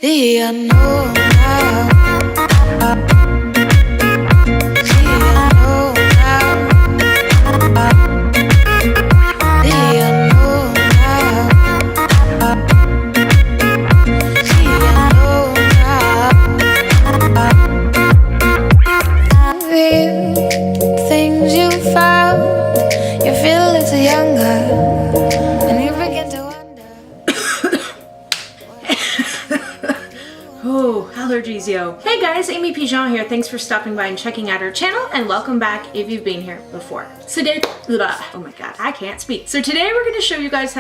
The unknown now. The unknown now. The unknown now. The unknown now. The things you found, you feel a little younger, and you begin to wonder. Oh, allergies, yo. Hey guys, Amy Pigeon here. Thanks for stopping by and checking out our channel, and welcome back if you've been here before. Oh my god, I can't speak. So today we're going to show you guys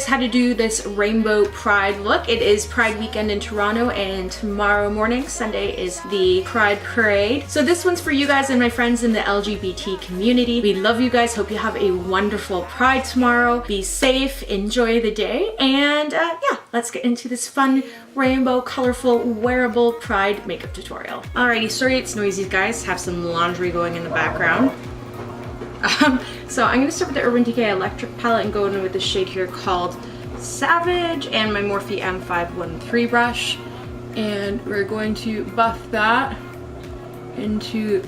how to do this rainbow pride look. It is Pride weekend in Toronto, and tomorrow morning, Sunday, is the Pride Parade. So this one's for you guys and my friends in the LGBT community. We love you guys. Hope you have a wonderful Pride tomorrow. Be safe, enjoy the day, and yeah, let's get into this fun, rainbow, colorful, wearable Pride makeup tutorial. Alrighty, sorry it's noisy, guys. Have some laundry going in the background. So I'm going to start with the Urban Decay Electric palette and go in with this shade here called Savage and my Morphe M513 brush. And we're going to buff that into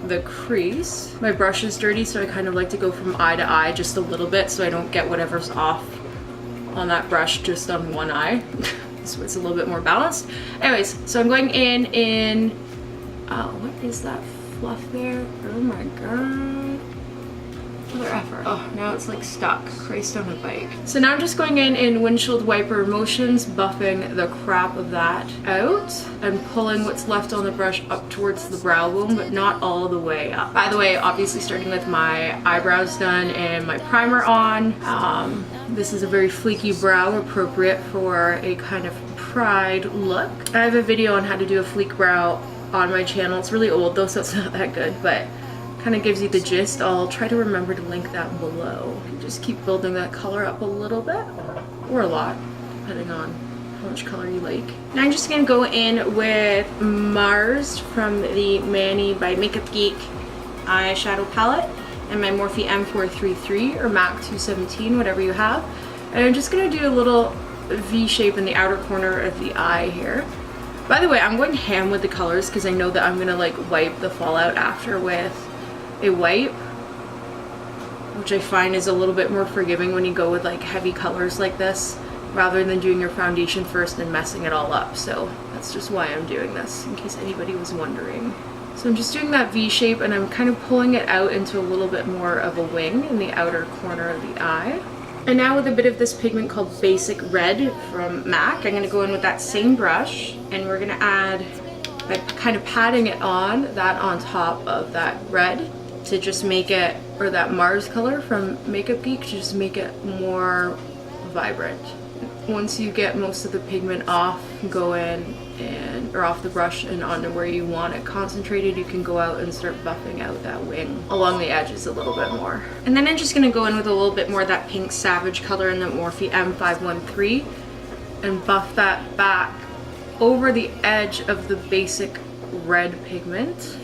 the crease. My brush is dirty, so I kind of like to go from eye to eye just a little bit so I don't get whatever's off on that brush just on one eye. So it's a little bit more balanced. Anyways, so I'm going in what is that fluff there? Oh my god. Other effort. Oh, now it's like stuck. Christ on a bike. So now I'm just going in windshield wiper motions, buffing the crap of that out and pulling what's left on the brush up towards the brow bone, but not all the way up. By the way, obviously starting with my eyebrows done and my primer on. This is a very fleeky brow, appropriate for a kind of pride look. I have a video on how to do a fleek brow on my channel. It's really old though, so it's not that good, but kind of gives you the gist. I'll try to remember to link that below. Just keep building that color up a little bit, or a lot, depending on how much color you like. Now I'm just gonna go in with Mars from the Manny by Makeup Geek eyeshadow palette and my Morphe M433 or MAC 217, whatever you have. And I'm just gonna do a little V shape in the outer corner of the eye here. By the way, I'm going ham with the colors because I know that I'm gonna like wipe the fallout after with a wipe, which I find is a little bit more forgiving when you go with like heavy colors like this rather than doing your foundation first and messing it all up. So that's just why I'm doing this, in case anybody was wondering. So I'm just doing that V shape and I'm kind of pulling it out into a little bit more of a wing in the outer corner of the eye. And now with a bit of this pigment called Basic Red from MAC, I'm going to go in with that same brush and we're going to add, by kind of patting it on top of that red to just make it, or that Mars color from Makeup Geek, to just make it more vibrant. Once you get most of the pigment off, go in or off the brush and onto where you want it concentrated, you can go out and start buffing out that wing along the edges a little bit more. And then I'm just going to go in with a little bit more of that pink Savage color in the Morphe M513 and buff that back over the edge of the basic red pigment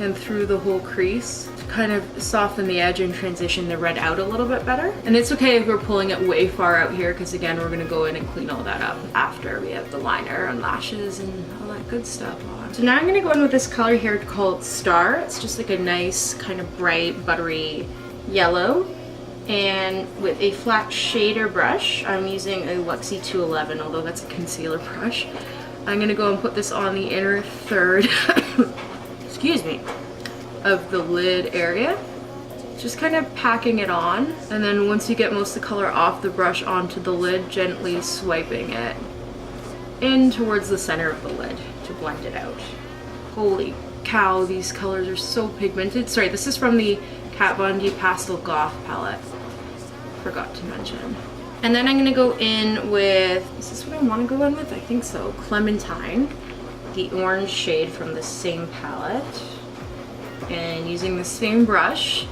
and through the whole crease to kind of soften the edge and transition the red out a little bit better. And it's okay if we're pulling it way far out here, because again, we're going to go in and clean all that up after we have the liner and lashes and all that good stuff on. So now I'm going to go in with this color here called Star. It's just like a nice kind of bright buttery yellow, and with a flat shader brush, I'm using a Luxie 211, although that's a concealer brush. I'm going to go and put this on the inner third excuse me, of the lid area. Just kind of packing it on, and then once you get most of the color off the brush onto the lid, gently swiping it in towards the center of the lid to blend it out. Holy cow, these colors are so pigmented. Sorry, this is from the Kat Von D Pastel Goth palette. Forgot to mention. And then I'm going to go in with, is this what I want to go in with? I think so. Clementine, the orange shade from the same palette. And using the same brush,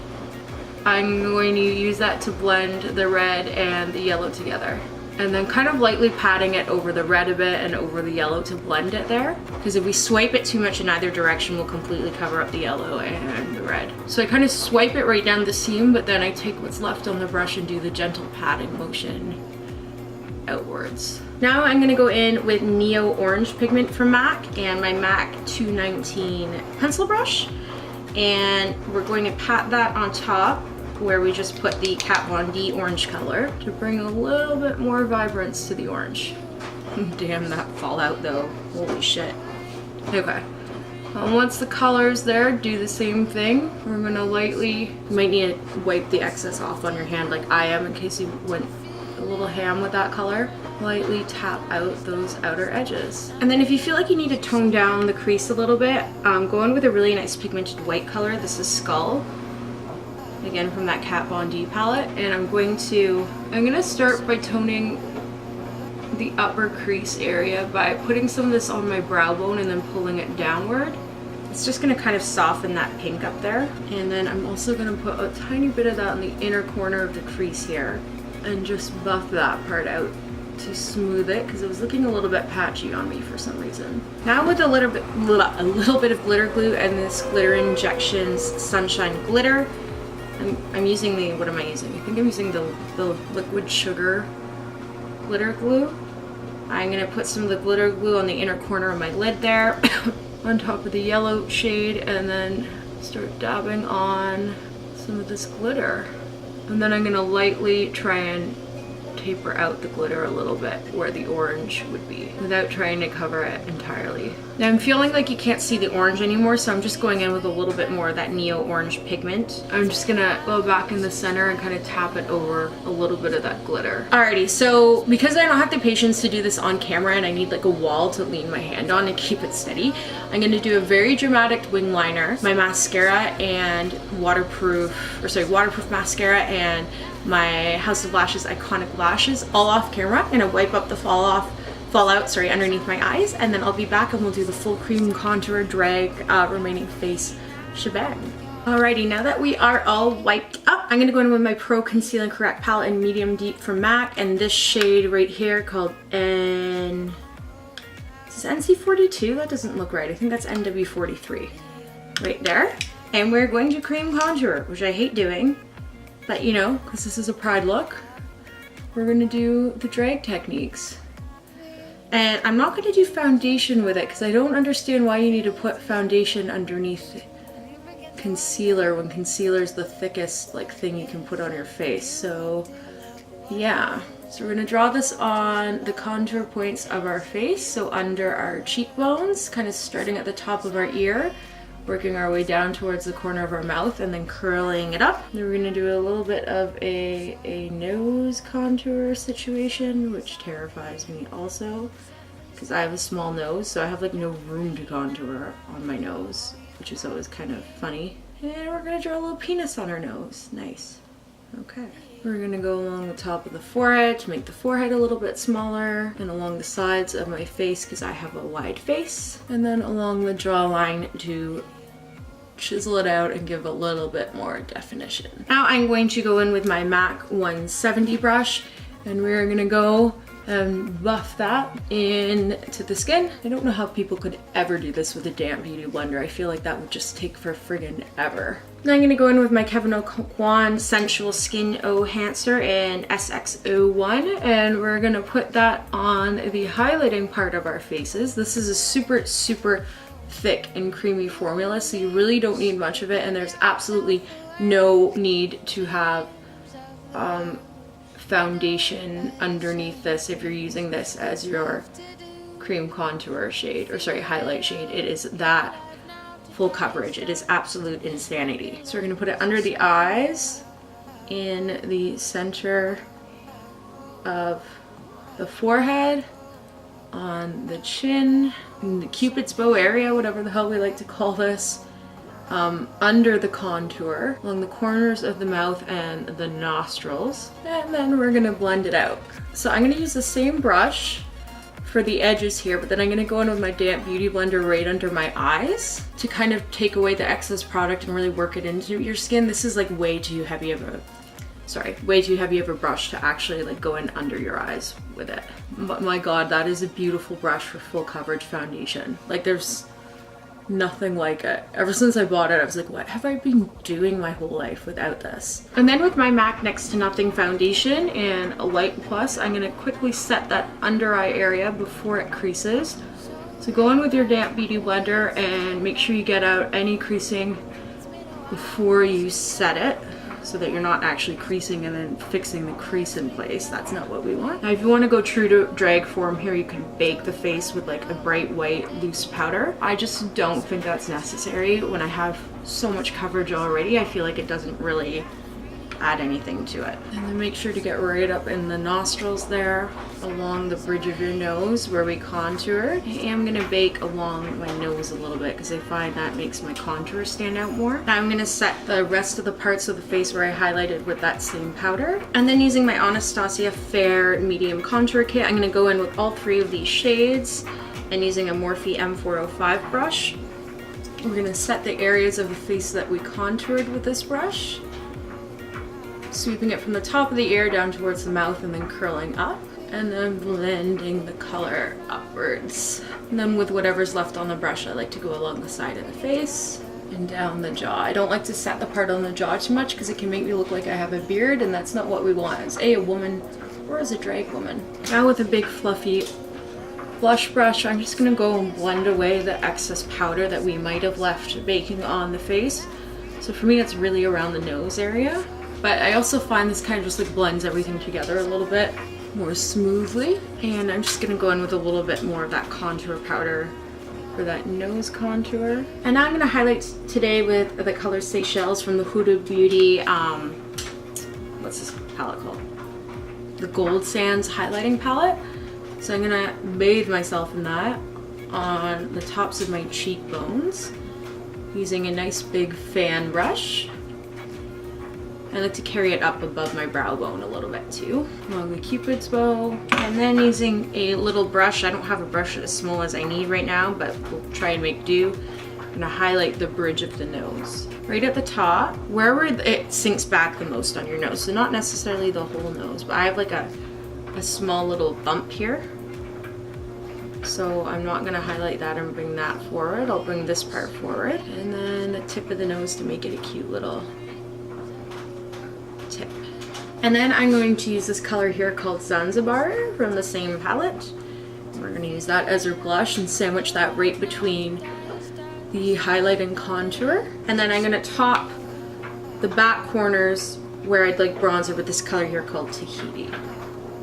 I'm going to use that to blend the red and the yellow together. And then kind of lightly patting it over the red a bit and over the yellow to blend it there. Because if we swipe it too much in either direction, we'll completely cover up the yellow and the red. So I kind of swipe it right down the seam, but then I take what's left on the brush and do the gentle patting motion outwards. Now I'm gonna go in with Neo Orange pigment from MAC and my MAC 219 pencil brush. And we're going to pat that on top where we just put the Kat Von D orange color to bring a little bit more vibrance to the orange. Damn that fallout though, holy shit. Okay, once the color's there, do the same thing. We're gonna lightly, you might need to wipe the excess off on your hand like I am in case you went a little ham with that color. Lightly tap out those outer edges. And then if you feel like you need to tone down the crease a little bit, go in with a really nice pigmented white color. This is Skull, again from that Kat Von D palette. And I'm gonna start by toning the upper crease area by putting some of this on my brow bone and then pulling it downward. It's just gonna kind of soften that pink up there. And then I'm also gonna put a tiny bit of that on the inner corner of the crease here and just buff that part out to smooth it because it was looking a little bit patchy on me for some reason. Now with a little bit of glitter glue and this Glitter Injections Sunshine Glitter, I'm using the, what am I using? I think I'm using the liquid sugar glitter glue. I'm gonna put some of the glitter glue on the inner corner of my lid there on top of the yellow shade and then start dabbing on some of this glitter. And then I'm gonna lightly try and taper out the glitter a little bit where the orange would be without trying to cover it entirely. Now I'm feeling like you can't see the orange anymore, so I'm just going in with a little bit more of that Neo Orange pigment. I'm just gonna go back in the center and kind of tap it over a little bit of that glitter. Alrighty, so because I don't have the patience to do this on camera and I need like a wall to lean my hand on and keep it steady, I'm gonna do a very dramatic wing liner, my mascara and waterproof mascara and my House of Lashes Iconic Lashes all off camera. I'm gonna wipe up the fallout underneath my eyes, and then I'll be back and we'll do the full cream contour drag remaining face shebang. Alrighty, now that we are all wiped up, I'm gonna go in with my Pro Conceal and Correct palette in medium deep from MAC and this shade right here called Is this NC42? That doesn't look right. I think that's NW43 right there. And we're going to cream contour, which I hate doing. But you know, because this is a pride look, we're gonna do the drag techniques. And I'm not gonna do foundation with it because I don't understand why you need to put foundation underneath concealer when concealer is the thickest like thing you can put on your face. So yeah, so we're gonna draw this on the contour points of our face, so under our cheekbones, kind of starting at the top of our ear, working our way down towards the corner of our mouth and then curling it up. Then we're gonna do a little bit of a nose contour situation, which terrifies me also, because I have a small nose, so I have like no room to contour on my nose, which is always kind of funny. And we're gonna draw a little penis on our nose. Nice. Okay. We're gonna go along the top of the forehead to make the forehead a little bit smaller, and along the sides of my face because I have a wide face, and then along the jawline to chisel it out and give a little bit more definition. Now I'm going to go in with my MAC 170 brush and we're gonna go and buff that into the skin. I don't know how people could ever do this with a damp beauty blender. I feel like that would just take for friggin' ever. Now I'm gonna go in with my Kevyn Aucoin Sensual Skin Enhancer in SX01 and we're gonna put that on the highlighting part of our faces. This is a super thick and creamy formula, so you really don't need much of it, and there's absolutely no need to have foundation underneath this if you're using this as your cream contour shade, or sorry, highlight shade. It is that full coverage. It is absolute insanity. So we're gonna put it under the eyes, in the center of the forehead, on the chin, in the Cupid's bow area, whatever the hell we like to call this, under the contour, along the corners of the mouth and the nostrils, and then we're gonna blend it out. So I'm gonna use the same brush for the edges here, but then I'm gonna go in with my damp beauty blender right under my eyes to kind of take away the excess product and really work it into your skin. This is like way too heavy of a brush to actually like go in under your eyes with it. But my god, that is a beautiful brush for full coverage foundation. Like there's Nothing like it. Ever since I bought it, I was like, what have I been doing my whole life without this? And then with my MAC Next to Nothing foundation and a Light Plus, I'm gonna quickly set that under eye area before it creases. So go in with your damp beauty blender and make sure you get out any creasing before you set it, so that you're not actually creasing and then fixing the crease in place. That's not what we want. Now if you want to go true to drag form here, you can bake the face with like a bright white loose powder. I just don't think that's necessary when I have so much coverage already. I feel like it doesn't really add anything to it. And then make sure to get right up in the nostrils there, along the bridge of your nose where we contour. I am gonna bake along my nose a little bit because I find that makes my contour stand out more. Now I'm gonna set the rest of the parts of the face where I highlighted with that same powder. And then using my Anastasia Fair Medium Contour Kit, I'm gonna go in with all 3 of these shades and using a Morphe M405 brush. We're gonna set the areas of the face that we contoured with this brush, sweeping it from the top of the ear down towards the mouth and then curling up, and then blending the color upwards. And then with whatever's left on the brush, I like to go along the side of the face and down the jaw. I don't like to set the part on the jaw too much because it can make me look like I have a beard, and that's not what we want as a woman or as a drag woman. Now with a big fluffy blush brush, I'm just gonna go and blend away the excess powder that we might have left baking on the face. So for me, it's really around the nose area. But I also find this kind of just like blends everything together a little bit more smoothly. And I'm just gonna go in with a little bit more of that contour powder for that nose contour. And now I'm gonna highlight today with the color Seychelles from the Huda Beauty, what's this palette called? The Gold Sands highlighting palette. So I'm gonna bathe myself in that on the tops of my cheekbones using a nice big fan brush. I like to carry it up above my brow bone a little bit too, along the Cupid's bow. And then using a little brush, I don't have a brush as small as I need right now, but we'll try and make do. I'm gonna highlight the bridge of the nose. Right at the top, wherever it sinks back the most on your nose. So not necessarily the whole nose, but I have like a small little bump here. So I'm not gonna highlight that and bring that forward. I'll bring this part forward. And then the tip of the nose to make it a cute little tip. And then I'm going to use this color here called Zanzibar from the same palette. We're going to use that as our blush and sandwich that right between the highlight and contour. And then I'm going to top the back corners where I'd like bronzer with this color here called Tahiti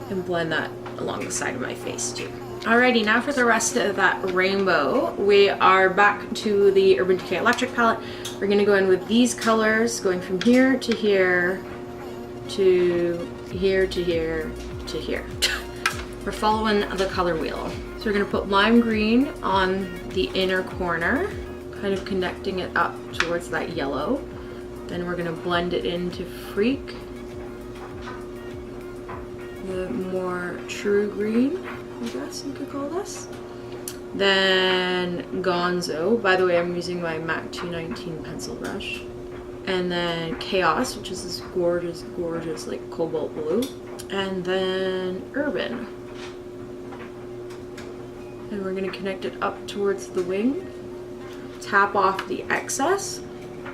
and blend that along the side of my face too. Alrighty, now for the rest of that rainbow, we are back to the Urban Decay Electric palette. We're going to go in with these colors going from here to here to here to here to here. We're following the color wheel. So we're gonna put lime green on the inner corner, kind of connecting it up towards that yellow. Then we're gonna blend it into Freak, the more true green, I guess you could call this. Then Gonzo. By the way, I'm using my MAC 219 pencil brush. And then Chaos, which is this gorgeous, gorgeous like cobalt blue. And then Urban. And we're gonna connect it up towards the wing. Tap off the excess.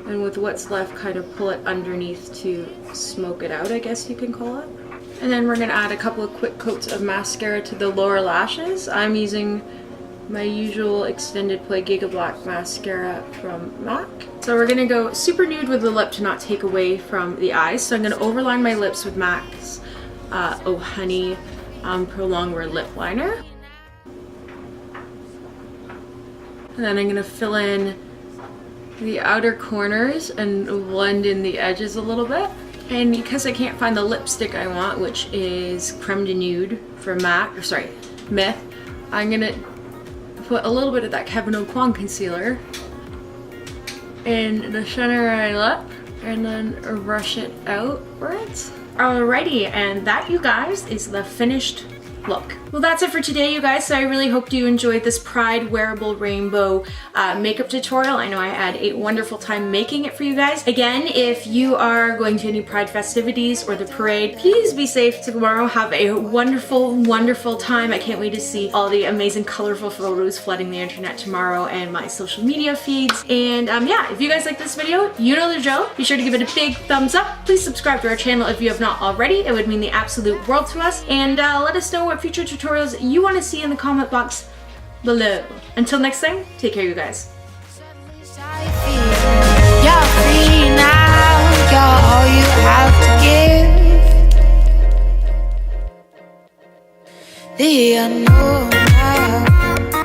And with what's left, kind of pull it underneath to smoke it out, I guess you can call it. And then we're gonna add a couple of quick coats of mascara to the lower lashes. I'm using my usual extended play Giga Black mascara from MAC. So we're gonna go super nude with the lip to not take away from the eyes. So I'm gonna overline my lips with MAC's Oh Honey Prolong Wear Lip Liner. And then I'm gonna fill in the outer corners and blend in the edges a little bit. And because I can't find the lipstick I want, which is Creme de Nude from Myth, I'm gonna put a little bit of that Kevyn Aucoin concealer in the center of my lip and then brush it outwards. Alrighty, and that, you guys, is the finished look. Well, that's it for today, you guys. So I really hope you enjoyed this Pride wearable rainbow makeup tutorial. I know I had a wonderful time making it for you guys. Again, if you are going to any Pride festivities or the parade, please be safe tomorrow. Have a wonderful, wonderful time. I can't wait to see all the amazing colorful photos flooding the internet tomorrow and my social media feeds. And yeah, if you guys like this video, you know the drill. Be sure to give it a big thumbs up. Please subscribe to our channel if you have not already. It would mean the absolute world to us. And let us know what future tutorials you want to see in the comment box below. Until next time, take care, you guys. You're free now, you're all you have to give. The unknown now.